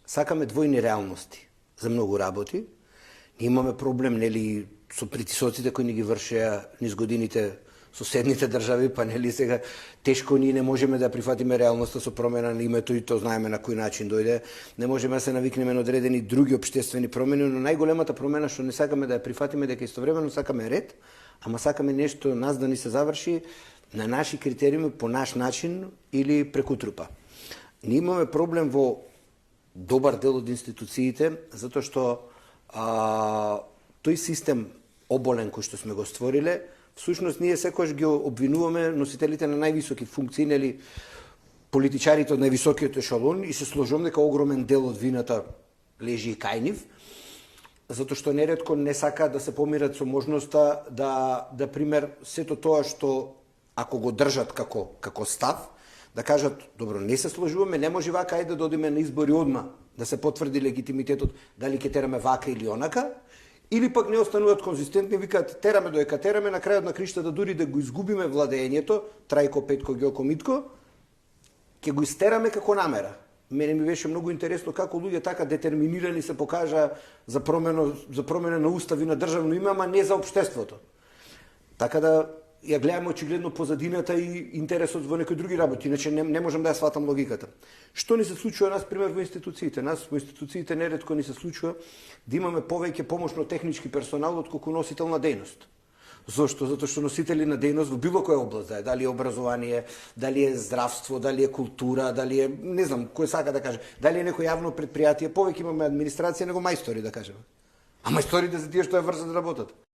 сакаме двојни реалности за многу работи. Ние имаме проблем, нели, со притисоците кои ни ги вршеа низ годините соседните држави, па нели сега тешко ние не можеме да прифатиме реалноста со промена на името и то знаеме на кој начин дојде. Не можеме да се навикнеме на одредени други општествени промени, но најголемата промена што не сакаме да ја прифатиме дека истовремено сакаме ред, ама сакаме нешто нас да ни се заврши на наши критериуми, по наш начин или преку трупа. Ние имаме проблем во добар дел од институциите, затоа што тој систем оболен кој што сме го створиле, всушност ние секогаш ги обвинуваме носителите на највисоки функции, нели политичарите од највисокиот ешалон, и се сложувам дека огромен дел од вината лежи и кај нив, затоа што неретко не сакаат да се помират со можноста да пример сето тоа што ако го држат како став, да кажат, добро, не се сложуваме, не може вака, ајде да одиме на избори одма, да се потврди легитимитетот, дали ќе тераме вака или онака, или пак не остануваат конзистентни, викаат тераме доека тераме, на крајот на криштата дури да го изгубиме владењето, Трајко, Петко, Ѓоко, Митко, ќе го истераме како намера. Мене ми беше многу интересно како луѓе така детерминирани се покажа за промена на устави на државно име, ама не за општеството. Така да ја гледаме очигледно позадината и интересот во некои други работи, иначе не можам да ја сватам логиката. Што ни се случува нас, пример, во институциите? Нас во институциите неретко ни се случува да имаме повеќе помошно-технички персонал отколку носител на дејност. Зошто? Затоа што носители на дејност во било која област, дали е образование, дали е здравство, дали е култура, дали е, не знам, кој сака да каже, дали е некој јавно предпријатие, повеќе имаме администрација него мајстори, да кажеме. А мајсторите за тие што ја врзат работата.